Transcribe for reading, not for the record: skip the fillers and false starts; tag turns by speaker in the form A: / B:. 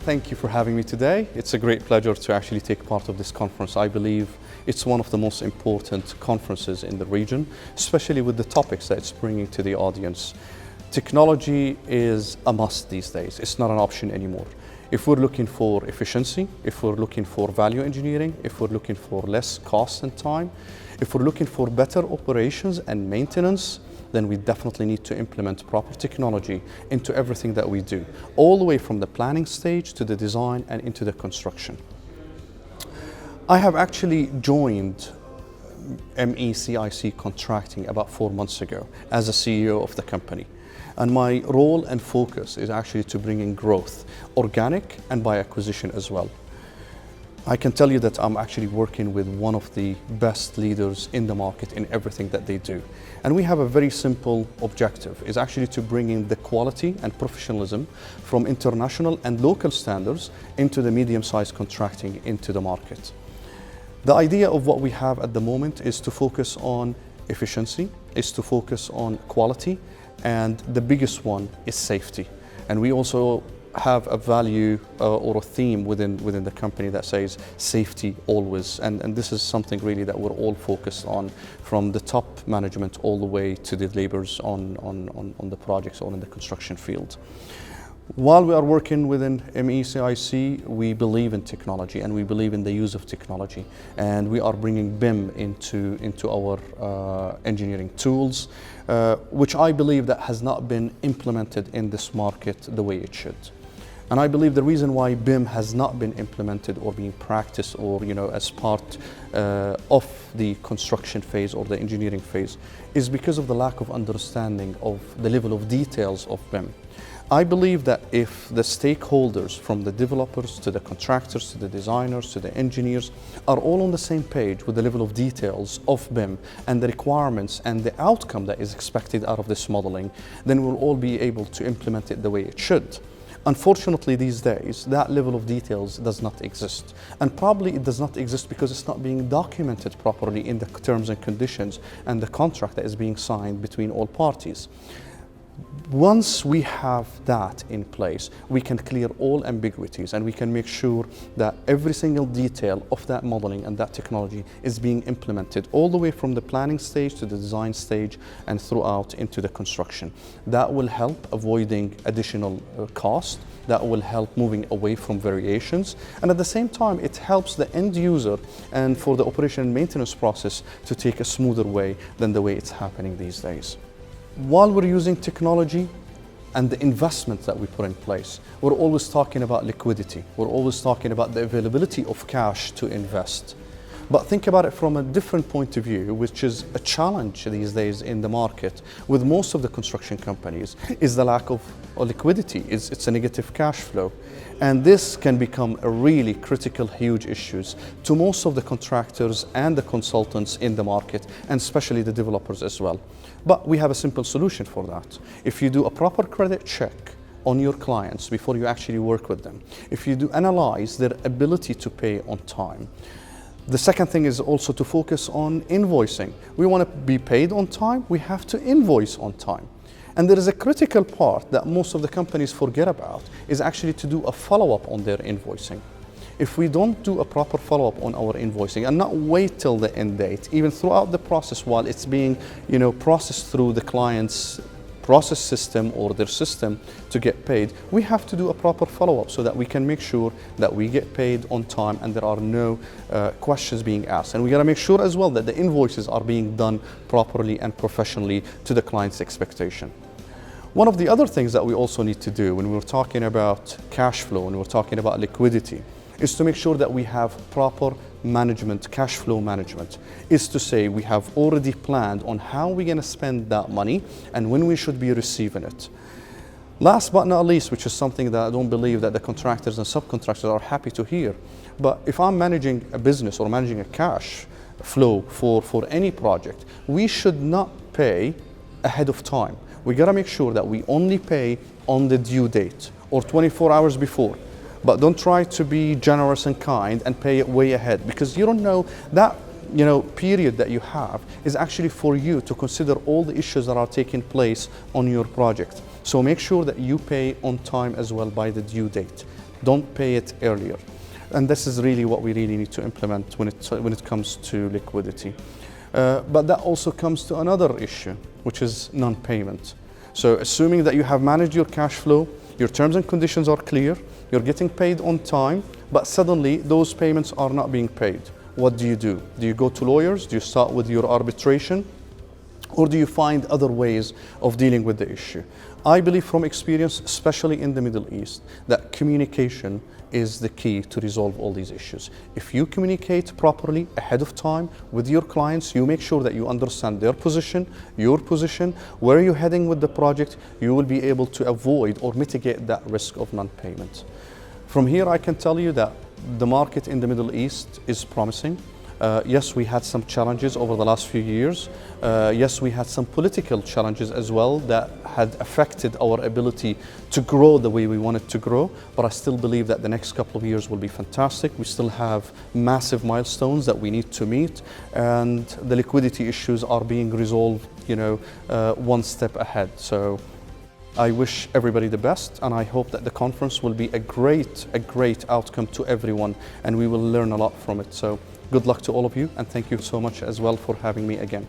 A: Thank you for having me today. It's a great pleasure to actually take part of this conference. I believe it's one of the most important conferences in the region, especially with the topics that it's bringing to the audience. Technology is a must these days. It's not an option anymore. If we're looking for efficiency, if we're looking for value engineering, if we're looking for less cost and time, if we're looking for better operations and maintenance, then we definitely need to implement proper technology into everything that we do, all the way from the planning stage to the design and into the construction. I have actually joined MECIC Contracting about 4 months ago as a CEO of the company. And my role and focus is actually to bring in growth, organic and by acquisition as well. I can tell you that I'm actually working with one of the best leaders in the market in everything that they do. And we have a very simple objective, is actually to bring in the quality and professionalism from international and local standards into the medium-sized contracting into the market. The idea of what we have at the moment is to focus on efficiency, is to focus on quality, and the biggest one is safety. And we also have a value or a theme within the company that says safety always, and this is something really that we're all focused on, from the top management all the way to the laborers on the projects or in the construction field. While we are working within MECIC, we believe in technology and we believe in the use of technology, and we are bringing BIM into our engineering tools, which I believe that has not been implemented in this market the way it should. And I believe the reason why BIM has not been implemented or being practiced or as part of the construction phase or the engineering phase is because of the lack of understanding of the level of details of BIM. I believe that if the stakeholders, from the developers to the contractors to the designers to the engineers, are all on the same page with the level of details of BIM and the requirements and the outcome that is expected out of this modeling, then we'll all be able to implement it the way it should. Unfortunately, these days, that level of details does not exist. And probably it does not exist because it's not being documented properly in the terms and conditions and the contract that is being signed between all parties. Once we have that in place, we can clear all ambiguities and we can make sure that every single detail of that modeling and that technology is being implemented all the way from the planning stage to the design stage and throughout into the construction. That will help avoiding additional cost, that will help moving away from variations, and at the same time it helps the end user and for the operation and maintenance process to take a smoother way than the way it's happening these days. While we're using technology and the investments that we put in place, we're always talking about liquidity. We're always talking about the availability of cash to invest. But think about it from a different point of view, which is a challenge these days in the market with most of the construction companies, is the lack of liquidity. It's a negative cash flow. And this can become a really critical, huge issue to most of the contractors and the consultants in the market, and especially the developers as well. But we have a simple solution for that. If you do a proper credit check on your clients before you actually work with them, if you do analyze their ability to pay on time, the second thing is also to focus on invoicing. We want to be paid on time, we have to invoice on time. And there is a critical part that most of the companies forget about, is actually to do a follow-up on their invoicing. If we don't do a proper follow-up on our invoicing and not wait till the end date, even throughout the process while it's being processed through the client's process system or their system to get paid, we have to do a proper follow-up so that we can make sure that we get paid on time and there are no questions being asked. And we got to make sure as well that the invoices are being done properly and professionally to the client's expectation. One of the other things that we also need to do when we're talking about cash flow and we're talking about liquidity is to make sure that we have proper management, cash flow management, is to say we have already planned on how we're going to spend that money and when we should be receiving it. Last but not least, which is something that I don't believe that the contractors and subcontractors are happy to hear, but if I'm managing a business or managing a cash flow for any project, we should not pay ahead of time. We got to make sure that we only pay on the due date or 24 hours before. But don't try to be generous and kind and pay it way ahead, because you don't know that period that you have is actually for you to consider all the issues that are taking place on your project. So make sure that you pay on time as well by the due date. Don't pay it earlier. And this is really what we really need to implement when it comes to liquidity. But that also comes to another issue, which is non-payment. So assuming that you have managed your cash flow, your terms and conditions are clear, you're getting paid on time, but suddenly those payments are not being paid. What do? Do you go to lawyers? Do you start with your arbitration? Or do you find other ways of dealing with the issue? I believe from experience, especially in the Middle East, that communication is the key to resolve all these issues. If you communicate properly ahead of time with your clients, you make sure that you understand their position, your position, where you're heading with the project, you will be able to avoid or mitigate that risk of non-payment. From here, I can tell you that the market in the Middle East is promising. Yes, we had some challenges over the last few years. Yes, we had some political challenges as well that had affected our ability to grow the way we wanted to grow. But I still believe that the next couple of years will be fantastic. We still have massive milestones that we need to meet, and the liquidity issues are being resolved, one step ahead. So I wish everybody the best, and I hope that the conference will be a great outcome to everyone, and we will learn a lot from it. So good luck to all of you, and thank you so much as well for having me again.